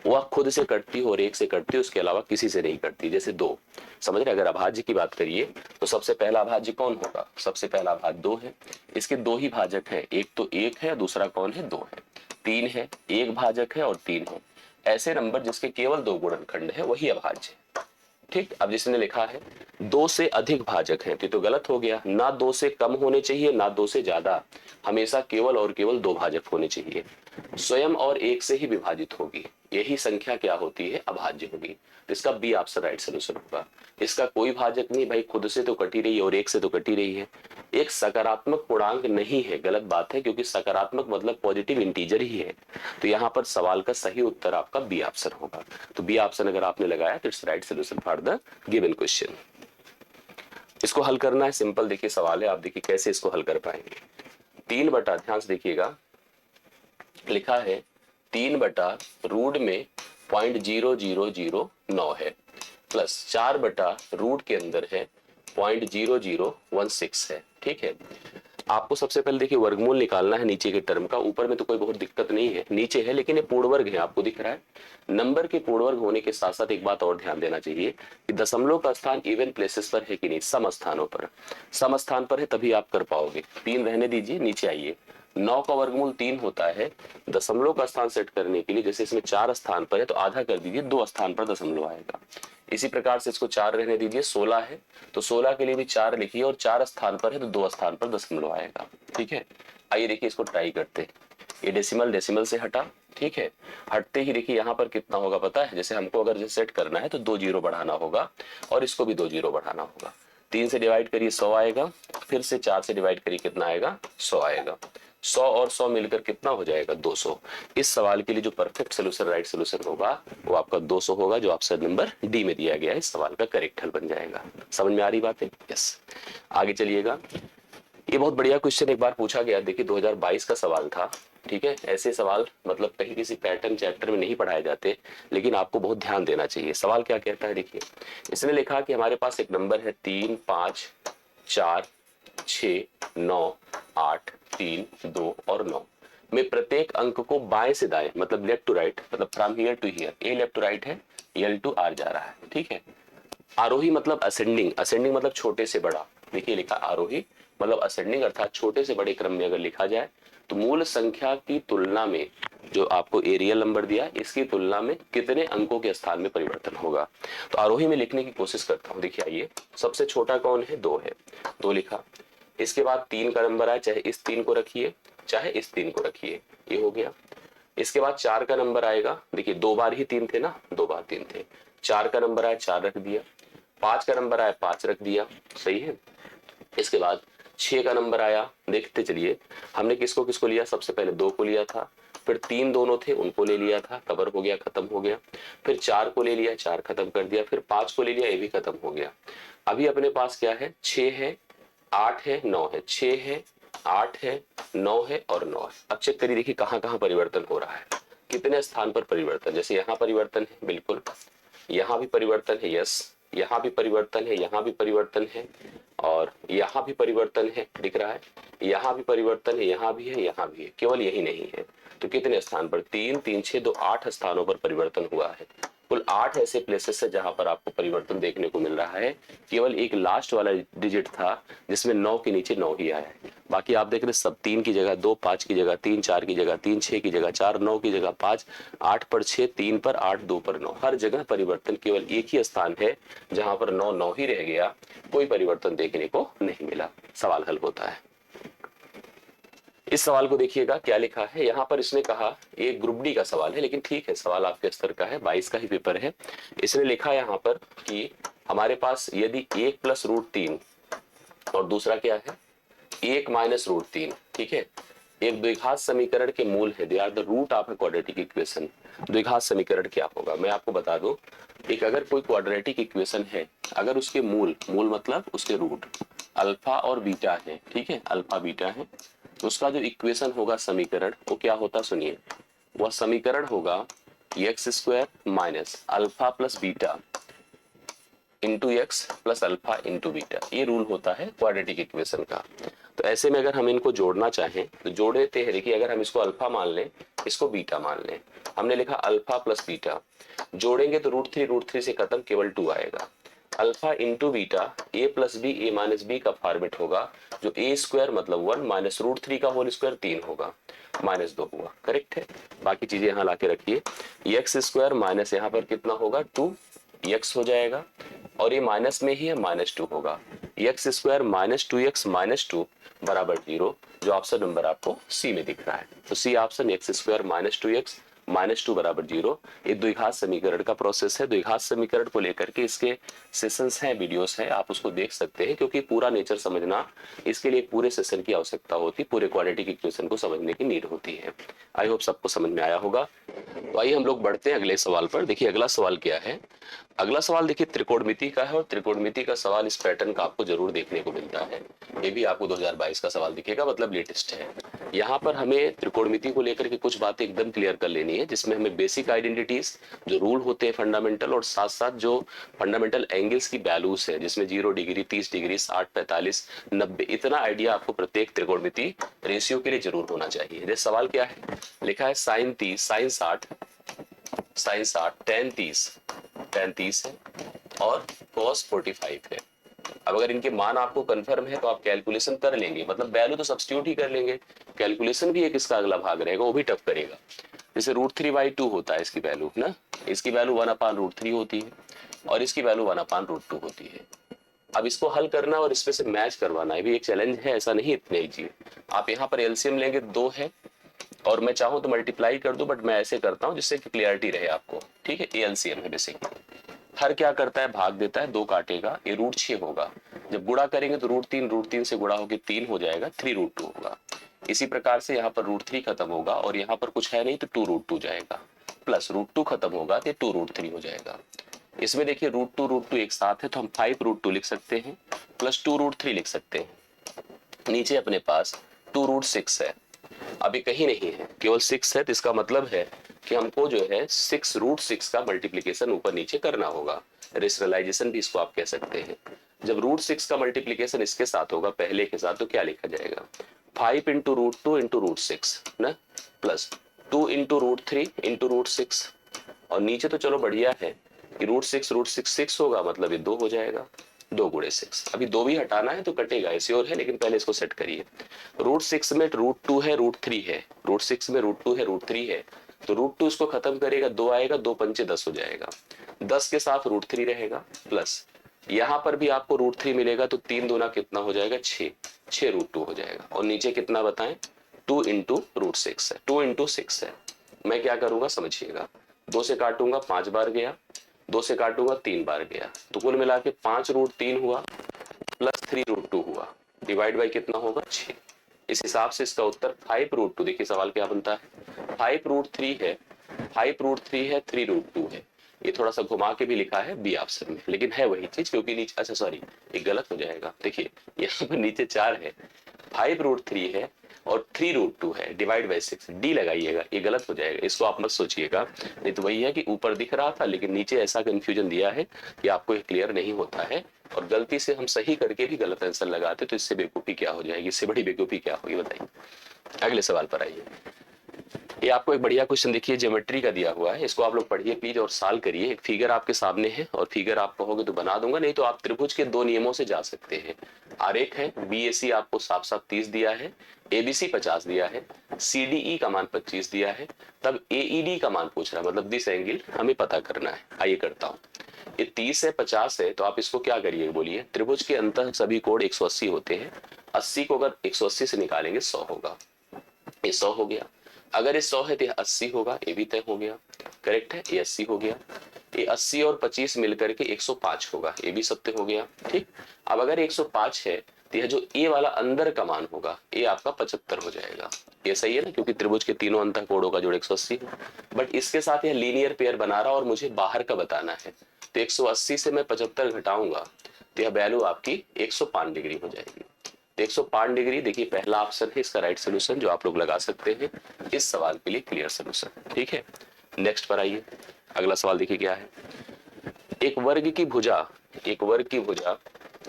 [SPEAKER 1] वह खुद से कटती हो और 1 से कटती हो, उसके अलावा किसी से नहीं कटती। जैसे 2, समझ रहे। अगर अभाज्य की बात करिए तो सबसे पहला अभाज्य कौन होगा, सबसे पहला अभाज्य 2 है। इसके 2 ही भाजक है, एक तो 1 है, दूसरा कौन है, 2 है। 3 है, एक भाजक है और 3 है। ऐसे नंबर जिसके केवल 2 गुणनखंड है वही अभाज्य है, ठीक। अब जिसने लिखा है 2 से अधिक भाजक हैं तो गलत हो गया, ना 2 से कम होने चाहिए ना 2 से ज्यादा, हमेशा केवल और केवल 2 भाजक होने चाहिए। स्वयं और 1 से ही विभाजित होगी, यही संख्या क्या होती है, अभाज्य होगी। तो इसका बी ऑप्शन राइट सोल्यूशन होगा। इसका कोई भाजक नहीं भाई, खुद से तो कटी रही है और 1 से तो कटी रही है। एक सकारात्मक पूर्णांक नहीं है, गलत बात है, क्योंकि सकारात्मक मतलब पॉजिटिव इंटीजर ही है। तो यहाँ पर सवाल का सही उत्तर आपका बी ऑप्शन होगा। तो बी ऑप्शन अगर आपने लगाया तो it's right solution for the given question. इसको हल करना है, सिंपल देखिए सवाल है, आप देखिए कैसे इसको हल कर पाएंगे। 3 बटा, ध्यान से देखिएगा, लिखा है 3 बटा रूट में 0.0009 है, प्लस 4 बटा रूट के अंदर है 0.0016 है, ठीक है। आपको सबसे पहले देखिए वर्गमूल निकालना है नीचे के टर्म का, ऊपर में तो कोई बहुत दिक्कत नहीं है, नीचे है लेकिन ये पूर्ण वर्ग है, आपको दिख रहा है। नंबर के पूर्ण वर्ग होने के साथ साथ एक बात और ध्यान देना चाहिए कि दशमलव का स्थान इवन प्लेसेस पर है कि नहीं, सम स्थानों पर। सम स्थान पर है तभी आप कर पाओगे। 3 रहने दीजिए, नीचे आइए। 9 का वर्गमूल 3 होता है, दशमलव का स्थान सेट करने के लिए जैसे इसमें 4 स्थान पर है तो आधा कर दीजिए, 2 स्थान पर दशमलव आएगा। इसी प्रकार से इसको 4 रहने दीजिए, 16 है तो 16 के लिए भी 4 लिखिए और 4 स्थान पर है तो 2 स्थान पर दशमलव आएगा, ठीक है। आइए देखिए इसको ट्राई करते हैं। ये डेसिमल से हटा, ठीक है। हटते ही देखिए यहाँ पर कितना होगा पता है, जैसे हमको अगर जैसे सेट करना है तो 2 जीरो बढ़ाना होगा और इसको भी 2 जीरो बढ़ाना होगा। 3 से डिवाइड करिए 100 आएगा, फिर से 4 से डिवाइड करिए कितना आएगा, 100 आएगा। 100 और 100 मिलकर कितना हो जाएगा, 200। इस सवाल के लिए जो परफेक्ट सोल्यूशन, राइट सोल्यूशन होगा वो आपका 200 होगा, जो ऑप्शन नंबर डी में दिया गया है। इस सवाल का करेक्ट हल बन जाएगा। समझ में आ रही बात है, यस। आगे चलिएगा। ये बहुत बढ़िया क्वेश्चन एक बार पूछा गया, देखिए 2022 का सवाल था, ठीक है। ऐसे सवाल मतलब कहीं किसी पैटर्न चैप्टर में नहीं पढ़ाए जाते, लेकिन आपको बहुत ध्यान देना चाहिए। सवाल क्या कहता है देखिए, इसने लिखा कि हमारे पास एक नंबर है 3, 5, 4, 6, 9, 8, 3, 2 और 9 में प्रत्येक अंक को बाएं से दाएं मतलब लेफ्ट टू राइट, मतलब from here to here, a left to right है, एल टू आर जा रहा है, ठीक है। आरोही मतलब असेंडिंग, असेंडिंग मतलब छोटे से बड़ा, देखिए लिखा आरोही मतलब असेंडिंग, अर्थात छोटे से बड़े क्रम में अगर लिखा जाए तो मूल संख्या की तुलना में जो आपको ए रियल नंबर दिया इसकी तुलना में कितने अंकों के स्थान में परिवर्तन होगा। तो आरोही में लिखने की कोशिश करता हूं। देखिए आइए, सबसे छोटा कौन है, 2 है, 2 लिखा। इसके बाद 3 का नंबर आया, चाहे इस 3 को रखिए चाहे इस 3 को रखिए, ये हो गया। इसके बाद 4 का नंबर आएगा, देखिए 2 बार ही 3 थे ना, 2 बार 3 थे। 4 का नंबर आया, 4 रख दिया। 5 का नंबर आया, 5 रख दिया, सही है। इसके बाद 6 का नंबर आया, देखते चलिए हमने किसको किसको लिया, सबसे पहले 2 को लिया था, फिर 3 दोनों थे उनको ले लिया था, कवर हो गया, खत्म हो गया। फिर 4 को ले लिया, 4 खत्म कर दिया, फिर 5 को ले लिया, ये भी खत्म हो गया। अभी अपने पास क्या है, 6 है, 8 है, 9 है, 6 है, 8 है, 9 है और 9 है। अब चेक करिए देखिए कहां कहां परिवर्तन हो रहा है, कितने स्थान पर परिवर्तन। जैसे यहाँ परिवर्तन है, बिल्कुल, यहाँ भी परिवर्तन है, यस, यहाँ भी परिवर्तन है, यहाँ भी परिवर्तन है और यहाँ भी परिवर्तन है, दिख रहा है। यहाँ भी परिवर्तन है, यहाँ भी है, यहाँ भी है, केवल यही नहीं है। तो कितने स्थान पर, 3, 3, 6, 2, 8 स्थानों पर परिवर्तन हुआ है। कुल 8 ऐसे प्लेसेस है जहां पर आपको परिवर्तन देखने को मिल रहा है। केवल एक लास्ट वाला डिजिट था जिसमें 9 के नीचे 9 ही आया है। बाकी आप देख रहे हैं सब 3 की जगह 2, 5 की जगह 3, 4 की जगह 3, 6 की जगह 4, 9 की जगह 5, 8 पर 6, 3 पर 8, 2 पर 9। हर जगह परिवर्तन, केवल एक ही स्थान है जहां पर 9 9 ही रह गया, कोई परिवर्तन देखने को नहीं मिला। सवाल हल होता है। इस सवाल को देखिएगा क्या लिखा है यहाँ पर। इसने कहा ये ग्रुप डी का सवाल है, लेकिन ठीक है सवाल आपके स्तर का है, 22 का ही पेपर है। इसने लिखा यहाँ पर कि हमारे पास यदि 1 प्लस रूट 3 और दूसरा क्या है 1 माइनस रूट 3, ठीक है, एक द्विघात समीकरण के मूल है, they are the root of a quadratic equation. द्विघात समीकरण क्या होगा मैं आपको बता दूं। एक अगर कोई क्वाड्रेटिक इक्वेशन है, अगर उसके मूल मतलब उसके रूट अल्फा और बीटा है, ठीक है, अल्फा बीटा है, तो उसका जो इक्वेशन होगा समीकरण वो क्या होता सुनिए, वह समीकरण होगा x square minus alpha plus beta into x plus alpha into beta. ये रूल होता है क्वाड्रेटिक इक्वेशन का। तो ऐसे में अगर हम इनको जोड़ना चाहें तो जोड़ देते हैं। देखिए अगर हम इसको अल्फा मान लें, इसको बीटा मान लें, हमने लिखा अल्फा प्लस बीटा, जोड़ेंगे तो रूट थ्री से खत्म, केवल 2 आएगा। Alpha into beta a plus b a minus b का फॉर्मेट होगा, जो ए स्क्वायर मतलब 1 माइनस रूट 3 का होल स्क्वायर 3 होगा, -2 हुआ, करेक्ट है। बाकी चीजें यहाँ लाके रखिए, एक्स स्क्वायर माइनस यहाँ पर कितना होगा 2 एक्स हो जाएगा, और ये माइनस में ही है -2 होगा। X square minus 2x minus 2 बराबर 0, जो ऑप्शन नंबर आपको सी में दिख रहा है। तो C option x square minus 2x minus 2 बराबर 0। ये द्विघात समीकरण का प्रोसेस है। द्विघात समीकरण को लेकर के इसके सेशंस हैं, वीडियोस हैं, आप उसको देख सकते हैं, क्योंकि पूरा नेचर समझना इसके लिए पूरे सेशन की आवश्यकता होती है, पूरे क्वाड्रेटिक इक्वेशन को समझने की नीड होती है। आई होप सबको समझ में आया होगा। तो आइए हम लोग बढ़ते हैं अगले सवाल पर। देखिए अगला सवाल क्या है। अगला सवाल देखिए त्रिकोणमिति का है, और त्रिकोणमिति का सवाल इस पैटर्न का आपको जरूर देखने को मिलता है। ये भी आपको 2022 का सवाल दिखेगा, मतलब लेटेस्ट है। यहाँ पर हमें त्रिकोणमिति को लेकर के कुछ बातें एकदम क्लियर कर लेनी है, जिसमें हमें बेसिक आइडेंटिटीज जो रूल होते हैं फंडामेंटल, और साथ साथ जो फंडामेंटल एंगल्स की वैल्यूज है, जिसमें 0 डिग्री 30 डिग्री 60 45 90, इतना आइडिया आपको प्रत्येक त्रिकोणमिति रेशियो के लिए जरूर होना चाहिए। जैसे सवाल क्या है, लिखा है साइन 30 साइन 60 tan 30 है और cos 45 है। अब अगर इनके मान आपको कंफर्म है तो आप कैलकुलेशन कर लेंगे, मतलब वैल्यू तो सब्स्टिट्यूट ही कर लेंगे, कैलकुलेशन भी एक इसका अगला भाग रहेगा, वो भी टफ करेगा। जैसे √3/2 होता है इसकी वैल्यू ना, इसकी वैल्यू 1/√3 होती है, और इसकी वैल्यू 1/√2 होती है। अब इसको हल करना और इसमें से मैच करवाना, ये भी एक चैलेंज है, ऐसा नहीं इतने ईजी। आप यहाँ पर एलसीएम लेंगे 2 है, और मैं चाहूं तो मल्टीप्लाई कर दूं, बट मैं ऐसे करता हूं जिससे कि क्लियरिटी रहे आपको, ठीक है। ये एलसीएम है बेसिकली। हर क्या करता है, भाग देता है, 2 काटेगा, ये √6 होगा। जब गुणा करेंगे तो √3 से गुणा होकर 3 हो जाएगा, 3√2 होगा। इसी प्रकार से यहाँ पर √3 खत्म होगा, और यहाँ पर कुछ है नहीं तो 2√2 जाएगा, प्लस √2 खत्म होगा तो 2√3 हो जाएगा। इसमें देखिए √2 एक साथ है, तो हम 5√2 लिख सकते हैं, प्लस 2√3 लिख सकते हैं। नीचे अपने पास 2√6 है, अभी कहीं नहीं है, केवल 6 है, तो इसका मतलब है कि हमको जो है 6√6 का मल्टीप्लीकेशन ऊपर नीचे करना होगा। रेशनलाइजेशन भी इसको आप कह सकते हैं। जब √6 का मल्टीप्लीकेशन इसके साथ होगा, पहले के साथ, तो क्या लिखा जाएगा, 5 इंटू √2 इंटू √6 ना, प्लस 2 इंटू √3 इंटू √6, और नीचे तो चलो बढ़िया है कि √6 6 होगा, मतलब ये 2 हो जाएगा, 2 गुणे 6। अभी 2 भी हटाना है तो कटेगा, श्योर है, लेकिन पहले इसको सेट करिए। √6 में √2 है, √3 है, √6 में √2 है, √3 है, तो √2 इसको खत्म करेगा, 2 आएगा, 2 पंचे 10 हो जाएगा, 10 के साथ √3 रहेगा, प्लस यहाँ पर भी आपको √3 मिलेगा, तो 3 दूना कितना हो जाएगा, 6 √2 हो जाएगा, और नीचे कितना बताएं, 2 इंटू √6 है, 2 इंटू 6 है। मैं क्या करूंगा समझिएगा, 2 से काटूंगा 5 बार गया, 2 से काटूंगा 3 बार गया, तो कुल मिला के 5√3 हुआ, प्लस 3√2 हुआ, डिवाइड बाई कितना होगा, 6। इस हिसाब से इसका उत्तर 5√2, देखिए सवाल क्या बनता है, 5√3 है, 5√3 है, 3√2 है। ये थोड़ा सा घुमा के भी लिखा है बी ऑप्शन में, लेकिन है वही चीज, क्योंकि नीचे, अच्छा सॉरी, ये गलत हो जाएगा। देखिए यहाँ पर नीचे 4 है, 5√3 है और 3√2 है, डिवाइड बाई 6, डी लगाइएगा, ये गलत हो जाएगा, इसको आप मत सोचिएगा। नहीं तो वही है कि ऊपर दिख रहा था, लेकिन नीचे ऐसा कंफ्यूजन दिया है कि आपको ये क्लियर नहीं होता है, और गलती से हम सही करके भी गलत आंसर लगाते, तो इससे बेवकूफी क्या हो जाएगी, इससे बड़ी बेवकूफी क्या होगी बताइए। अगले सवाल पर आइए। ये आपको एक बढ़िया क्वेश्चन देखिए ज्योमेट्री का दिया हुआ है, इसको आप लोग पढ़िए प्लीज और सॉल्व करिए। एक फिगर आपके सामने है और फिगर आप कहोगे तो बना दूंगा, नहीं तो आप त्रिभुज के दो नियमों से जा सकते हैं। आरेख है, बीएसी आपको साफ साफ 30 दिया है, एबीसी 50 दिया है, सीडीई का मान 25 दिया है, तब एईडी का मान पूछ रहा है, मतलब दिस एंगल हमें पता करना है। आइए करता हूँ। ये 30 है 50 है, तो आप इसको क्या करिए बोलिए। त्रिभुज के अंतः सभी कोण 180 होते हैं, 80 को अगर 180 से निकालेंगे 100 होगा, ये 100 हो गया। अगर ये 100 है तो ये 80 होगा, ये भी तय हो गया, करेक्ट है, ये 80 हो गया। ये 80 और 25 मिलकर के 105 होगा, ये भी सत्य हो गया, ठीक। अब अगर 105 है तो यह जो ए वाला अंदर का मान होगा ये आपका 75 हो जाएगा। ये सही है ना, क्योंकि त्रिभुज के तीनों अंतः कोणों का जोड़ 180 है। बट इसके साथ यह लीनियर पेयर बना रहा और मुझे बाहर का बताना है, तो 180 से मैं 75 घटाऊंगा तो यह वैल्यू आपकी 105 डिग्री हो जाएगी। 105 डिग्री देखिए पहला ऑप्शन है इसका राइट सोल्यूशन जो आप लोग लगा सकते हैं इस सवाल के लिए, क्लियर सोल्यूशन, ठीक है। नेक्स्ट पर आइए, अगला सवाल देखिए क्या है। एक वर्ग की भुजा, एक वर्ग की भुजा,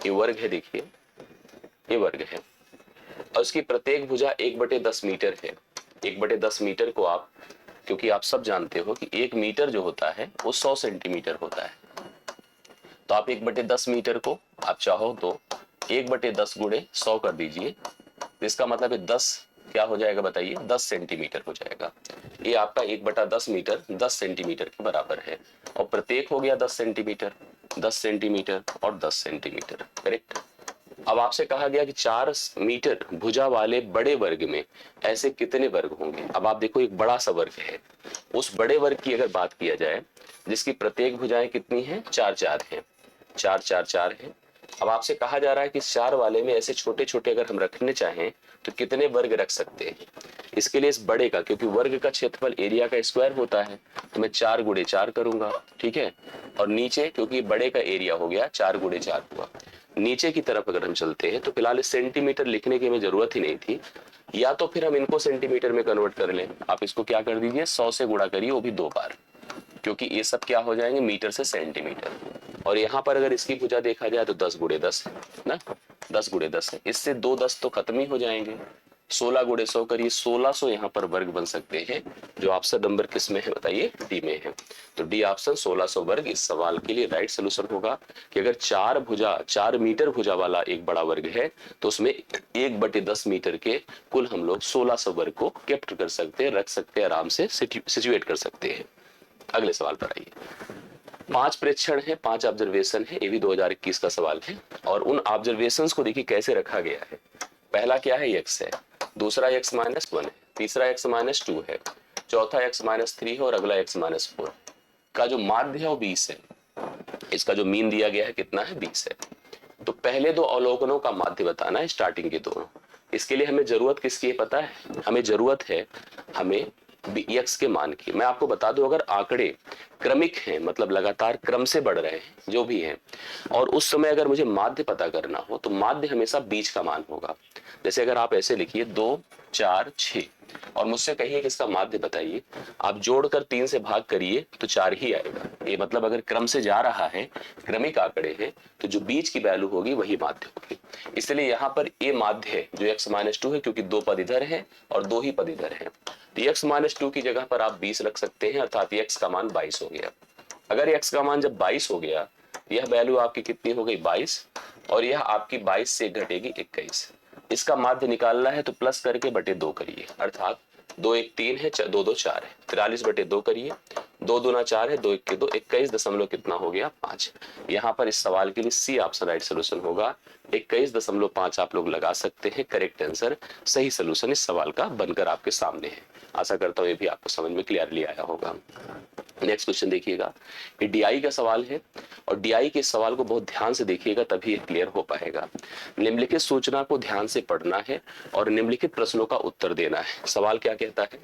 [SPEAKER 1] ये वर्ग है, देखिए ये वर्ग है और उसकी प्रत्येक भुजा 1/10 मीटर है। 1/10 मीटर को आप, क्योंकि आप सब जानते हो कि 1 मीटर जो होता है वो 100 सेंटीमीटर होता है, तो आप 1/10 मीटर को आप चाहो तो 1/10 गुणे 100 कर दीजिए, तो इसका मतलब है 10 क्या हो जाएगा बताइए, 10 सेंटीमीटर हो जाएगा। ये आपका 1/10 मीटर 10 सेंटीमीटर के बराबर है और प्रत्येक हो गया 10 सेंटीमीटर, 10 सेंटीमीटर और 10 सेंटीमीटर, करेक्ट। अब आपसे कहा गया कि 4 मीटर भुजा वाले बड़े वर्ग में ऐसे कितने वर्ग होंगे। अब आप देखो एक बड़ा सा वर्ग है, उस बड़े वर्ग की अगर बात किया जाए जिसकी प्रत्येक भुजाएं कितनी हैं, 4 हैं, 4 है। अब आपसे कहा जा रहा है कि 4 वाले में ऐसे छोटे छोटे अगर हम रखने चाहें तो कितने वर्ग रख सकते हैं। इसके लिए इस बड़े का, क्योंकि वर्ग का क्षेत्रफल एरिया का स्क्वायर होता है, तो मैं 4 गुणे 4 करूंगा, ठीक है। और नीचे क्योंकि बड़े का एरिया हो गया 4 गुणे 4 हुआ। नीचे की तरफ अगर हम चलते हैं तो फिलहाल सेंटीमीटर लिखने की हमें जरूरत ही नहीं थी, या तो फिर हम इनको सेंटीमीटर में कन्वर्ट कर लें। आप इसको क्या कर दीजिए, 100 से गुणा करिए, वो भी 2 बार, क्योंकि ये सब क्या हो जाएंगे मीटर से सेंटीमीटर। और यहाँ पर अगर इसकी भुजा देखा जाए तो 10 गुणे 10 है ना, 10 गुणे 10 है, इससे 2 10 तो खत्म ही हो जाएंगे। 16 गुणे 100 करिए, 1600 यहाँ पर वर्ग बन सकते हैं। जो ऑप्शन नंबर किस में है बताइए, डी में है। तो डी ऑप्शन 1600 वर्ग इस सवाल के लिए राइट सोल्यूशन होगा कि अगर 4 मीटर भुजा वाला एक बड़ा वर्ग है तो उसमें 1/10 मीटर के कुल हम लोग 1600 वर्ग को कैप्चर कर सकते हैं, रख सकते हैं, आराम से सिचुएट कर सकते हैं। अगले सवाल पर आइए। 5 प्रेक्षण है, 5 ऑब्जर्वेशन है, ये भी 2021 का सवाल है और उन ऑब्जर्वेशंस को देखिए कैसे रखा गया है। पहला क्या है, x है, दूसरा x-1 है, तीसरा x-2 है, चौथा x-3 है और अगला x-4 का जो माध्य है वो 20 है। इसका जो मीन दिया गया है कितना है, 20 है। तो पहले 2 अवलोकनों का माध्य बताना है, स्टार्टिंग के दोनों। इसके लिए हमें जरूरत किसकी है पता है, हमें जरूरत है हमें x के मान की। मैं आपको बता दूं अगर आंकड़े क्रमिक हैं, मतलब लगातार क्रम से बढ़ रहे हैं जो भी हैं, और उस समय अगर मुझे माध्य पता करना हो तो माध्य हमेशा बीच का मान होगा। जैसे अगर आप ऐसे लिखिए 2 4 6 और मुझसे कहिए कि इसका माध्य बताइए, आप जोड़कर 3 से भाग करिए तो 4 ही आएगा। ये मतलब अगर क्रम से जा रहा है, क्रमिक आंकड़े हैं, तो जो बीच की वैल्यू होगी वही माध्य होगी। इसलिए यहाँ पर ये माध्य है जो x-2 है, क्योंकि 2 पद इधर है और 2 ही पद इधर है, तो x-2 की जगह पर आप 20 रख सकते हैं, अर्थात x का मान 22 हो गया। अगर x का मान जब 22 हो गया, यह वैल्यू आपकी कितनी हो गई 22, और यह आपकी 22 से घटेगी 21। इसका माध्य निकालना है तो प्लस करके बटे 2 करिए, अर्थात 2 1 3 है, 2 2 4 है, 43 बटे 2 करिए, 2 दूना 4 है, 2 1 2, 21 दशमलव कितना हो गया 5। यहाँ पर इस सवाल के लिए सी ऑप्शन राइट सोल्यूशन होगा। 21.5 आप लोग लगा सकते हैं, करेक्ट आंसर, सही सोल्यूशन इस सवाल का बनकर आपके सामने है। आशा करता हूँ ये भी आपको समझ में क्लियरली आया होगा। नेक्स्ट क्वेश्चन देखिएगा, ये डीआई का सवाल है और डीआई के सवाल को बहुत ध्यान से देखिएगा तभी ये क्लियर हो पाएगा। निम्नलिखित सूचना को ध्यान से पढ़ना है और निम्नलिखित प्रश्नों का उत्तर देना है। सवाल क्या कहता है,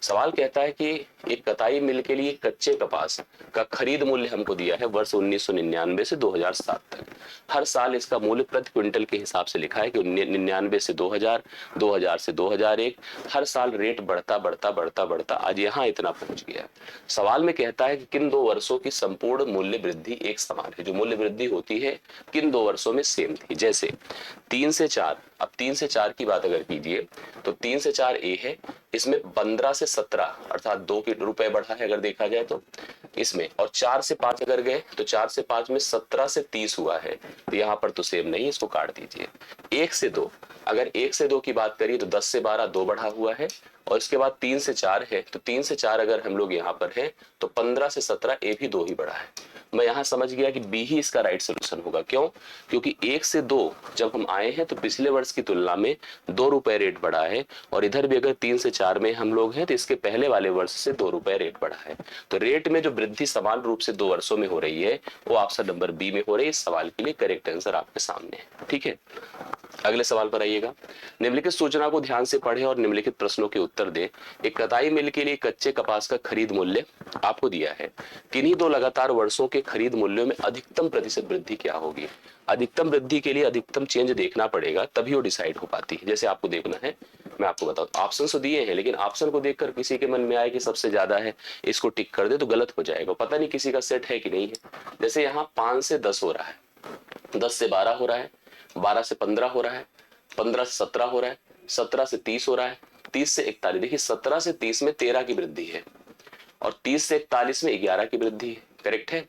[SPEAKER 1] सवाल कहता है कि एक कताई मिल के लिए कच्चे कपास का खरीद मूल्य हमको दिया है वर्ष 1999 से 2007 तक। हर साल इसका मूल्य प्रति क्विंटल के हिसाब से लिखा है कि 99 से 2000, 2000 से 2001, हर साल रेट बढ़ता बढ़ता बढ़ता बढ़ता आज यहाँ इतना पहुंच गया। सवाल में कहता है कि किन 2 वर्षों की संपूर्ण मूल्य वृद्धि एक समान है। जो मूल्य वृद्धि होती है किन 2 वर्षों में सेम थी। जैसे 3 से 4, अब 3 से 4 की बात अगर कीजिए तो 3 से 4 ए है, इसमें 15 से 17 अर्थात 2 रुपए बढ़ा है अगर देखा जाए तो इसमें, और 4 से 5 अगर गए तो 4 से 5 में 17 से 30 हुआ है, तो यहाँ पर तो सेम नहीं, इसको काट दीजिए। 1 से 2, अगर 1 से 2 की बात करिए तो 10 से 12 2 बढ़ा हुआ है, और इसके बाद 3 से 4 है, तो 3 से 4 अगर हम लोग यहाँ पर है तो 15 से 17 ए भी 2 ही बढ़ा है। मैं यहाँ समझ गया कि बी ही इसका राइट सोल्यूशन होगा। क्यों? क्योंकि 1 से 2 जब हम आए हैं तो पिछले वर्ष की तुलना में 2 रुपए रेट बढ़ा है, और इधर भी अगर 3 से 4 में हम लोग हैं तो इसके पहले वाले वर्ष से 2 रुपए रेट बढ़ा है। तो रेट में जो वृद्धि समान रूप से 2 वर्षों में हो रही है वो ऑप्शन नंबर बी में हो रही है। इस सवाल के लिए करेक्ट आंसर आपके सामने है। ठीक है, अगले सवाल पर आइएगा। निम्नलिखित सूचना को ध्यान से पढ़ें और निम्नलिखित प्रश्नों के उत्तर दें। एक कताई मिल के लिए कच्चे कपास का खरीद मूल्य आपको दिया है। किन्हीं 2 लगातार वर्षों के खरीद मूल्यों में अधिकतम प्रतिशत वृद्धि क्या होगी। अधिकतम वृद्धि के लिए अधिकतम चेंज देखना पड़ेगा, तभी वो डिसाइड हो पाती है। जैसे आपको देखना है, मैं आपको बताऊं, ऑप्शन तो दिए हैं लेकिन ऑप्शन को देखकर किसी के मन में आए कि सबसे ज्यादा है इसको टिक कर दे तो गलत हो जाएगा, पता नहीं किसी का सेट है कि नहीं है। जैसे यहाँ 5 से 10 हो रहा है, 10 से 12 हो रहा है, 12 से 15 हो रहा है, 15 से 17 हो रहा है, 17 से 30 हो रहा है, 30 से 41। देखिए 17 से 30 में 13 की वृद्धि है, और 30 से 41 में 11 की वृद्धि है। करेक्ट है।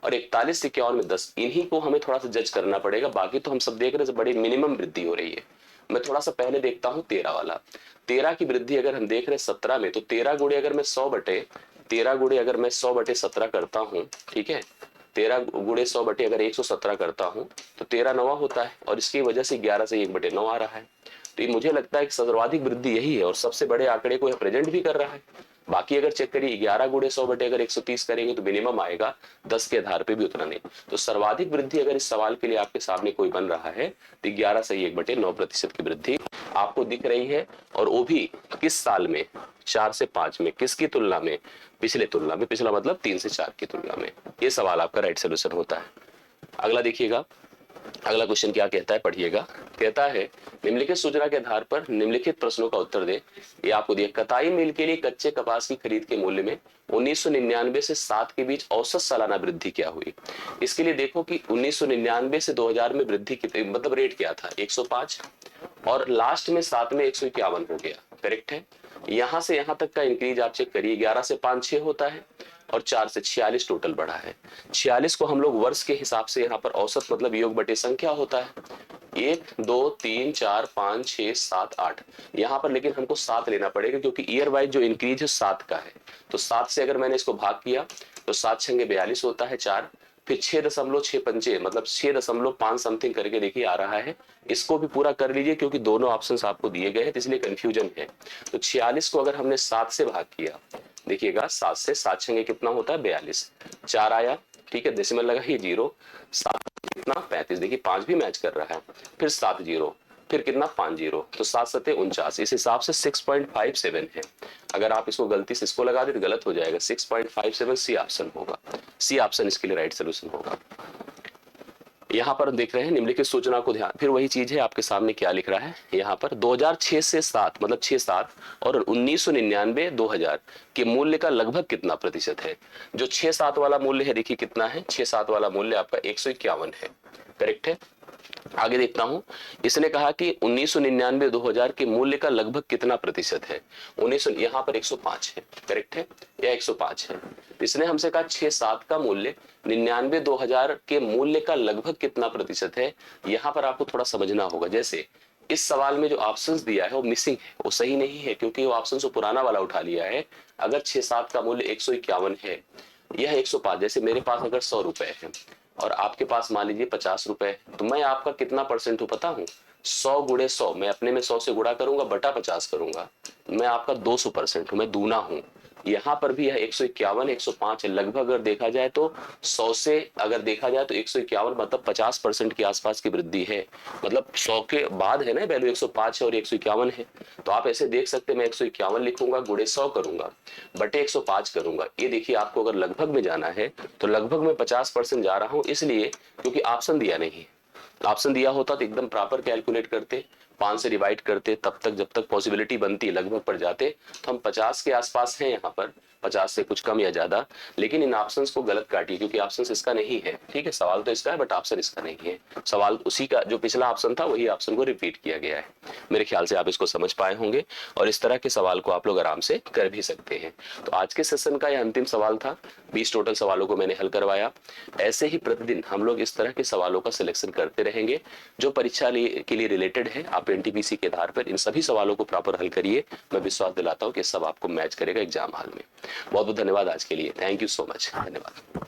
[SPEAKER 1] और 41 से 51 में 10। इन्हीं को हमें थोड़ा सा जज करना पड़ेगा, बाकी तो हम सब देख रहे हैं बड़ी मिनिमम वृद्धि हो रही है। मैं थोड़ा सा पहले देखता हूं 13 वाला। 13 की वृद्धि अगर हम देख रहे हैं 17 में, तो 13 गुणे अगर मैं 100 बटे 17 करता हूं, ठीक है, 13 गुणे 100 बटे अगर 117 करता हूं तो 13 नवा होता है, और इसकी वजह से 11 से 1/9 आ रहा है। तो ये मुझे लगता है कि सर्वाधिक वृद्धि यही है, और सबसे बड़े आंकड़े को प्रेजेंट भी कर रहा है। बाकी अगर चेक करिए 11 गुणे 100 बटे अगर 130 करेंगे तो मिनिमम आएगा, 10 के आधार पे भी उतना नहीं। तो सर्वाधिक वृद्धि अगर इस सवाल के लिए आपके सामने कोई बन रहा है तो 11 से 1/9% की वृद्धि आपको दिख रही है, और वो भी किस साल में, 4 से 5 में, किसकी तुलना में, पिछले तुलना में, पिछला मतलब 3 से 4 की तुलना में। ये सवाल आपका राइट सोल्यूशन होता है। अगला देखिएगा, अगला क्वेश्चन क्या कहता है, पढ़िएगा। कहता है निम्नलिखित सूचना के आधार पर निम्नलिखित प्रश्नों का उत्तर दे। ये आपको दिया, कताई मिल के लिए कच्चे कपास की खरीद के मूल्य में 1999 से 7 के बीच औसत सालाना वृद्धि क्या हुई। इसके लिए देखो कि 1999 से 2000 में वृद्धि कितनी, मतलब रेट क्या था 105, और लास्ट में 7 में 151 हो गया। करेक्ट है। यहां से यहां तक का इंक्रीज आप चेक करिए, 11 से 5 6 होता है, और 4 से 46 टोटल बढ़ा है। 46 को हम लोग वर्ष के हिसाब से यहाँ पर औसत मतलब योग बटे संख्या होता है, 1 2 3 4 5 6 7 8, यहाँ पर लेकिन हमको 7 लेना पड़ेगा क्योंकि ईयर वाइज जो इंक्रीज है 7 का है। तो 7 से अगर मैंने इसको भाग किया तो 7 छंगे 42 होता है 4, फिर 6.65 मतलब 6.5 समथिंग करके देखिए आ रहा है। इसको भी पूरा कर लीजिए क्योंकि दोनों ऑप्शंस आपको दिए गए हैं तो इसलिए कंफ्यूजन है। तो 46 को अगर हमने 7 से भाग किया, देखिएगा 7 से 7 छंगे कितना होता है 42, 4 आया, ठीक है, डेसिमल लगा ही 0, 7 कितना 35, देखिए 5 भी मैच कर रहा है, फिर 7 0, फिर कितना 5 0, तो 7 7 49, इस हिसाब से 6.57 है। अगर आप इसको गलती से इसको लगा दे तो गलत हो जाएगा, 6.57 सी ऑप्शन होगा, सी ऑप्शन इसके लिए राइट सोल्यूशन होगा। यहाँ पर देख रहे हैं निम्नलिखित सूचना को ध्यान, फिर वही चीज है आपके सामने क्या लिख रहा है यहाँ पर, 2006 से 7 मतलब 6-7 और 1999 2000 के मूल्य का लगभग कितना प्रतिशत है। जो 6-7 वाला मूल्य है देखिए कितना है, 6-7 वाला मूल्य आपका 151 है। करेक्ट है। आगे देखता हूं, इसने कहा कि 1999 2000 के मूल्य का लगभग कितना प्रतिशत है। 1900 यहाँ पर 105 है। करेक्ट है, या 105 है। इसने हमसे कहा 6-7 का मूल्य 99 2000 के मूल्य का लगभग कितना प्रतिशत है। यहाँ पर आपको थोड़ा समझना होगा, जैसे इस सवाल में जो ऑप्शंस दिया है वो मिसिंग है, वो सही नहीं है क्योंकि वो ऑप्शन से पुराना वाला उठा लिया है। अगर 6-7 का मूल्य 151 है, यह 105, जैसे मेरे पास अगर 100 रुपए है और आपके पास मान लीजिए 50 रुपए, तो मैं आपका कितना परसेंट हूं पता हूं, 100 गुणे 100, मैं अपने में 100 से गुणा करूंगा बटा 50 करूंगा, मैं आपका 200% हूं, मैं दूना हूं। यहाँ पर भी यह 151 105 है, लगभग अगर देखा जाए तो 100 से अगर देखा जाए तो 151 मतलब 50% के आसपास की वृद्धि है। मतलब 100 के बाद है ना वैल्यू, 105 है और 151 है, तो आप ऐसे देख सकते हैं मैं 151 लिखूंगा, गुणे 100 करूंगा, बटे 105 करूंगा। ये देखिए आपको अगर लगभग में जाना है तो लगभग में 50% जा रहा हूं, इसलिए क्योंकि ऑप्शन दिया नहीं है। ऑप्शन दिया होता तो एकदम प्रॉपर कैलकुलेट करते, 5 से डिवाइड करते, तब तक जब तक पॉसिबिलिटी बनती लगभग पड़ जाते। तो हम 50 के आसपास हैं यहाँ पर, 50 से कुछ कम या ज्यादा, लेकिन इन ऑप्शंस को गलत काटिए क्योंकि ऑप्शंस इसका नहीं है। ठीक है, सवाल तो इसका है बट ऑप्शन इसका नहीं है। सवाल उसी का जो पिछला ऑप्शन था वही ऑप्शन को रिपीट किया गया है। मेरे ख्याल से आप इसको समझ पाए होंगे और इस तरह के सवाल को आप लोग आराम से कर भी सकते हैं। तो आज के सेशन का यह अंतिम सवाल था। 20 टोटल सवालों को मैंने हल करवाया। ऐसे ही प्रतिदिन हम लोग इस तरह के सवालों का सिलेक्शन करते रहेंगे जो परीक्षा के लिए रिलेटेड है। आप एनटीपीसी के आधार पर इन सभी सवालों को प्रॉपर हल करिए। मैं विश्वास दिलाता हूं कि सब आपको मैच करेगा एग्जाम हॉल में। बहुत बहुत धन्यवाद आज के लिए। Thank you so much. धन्यवाद।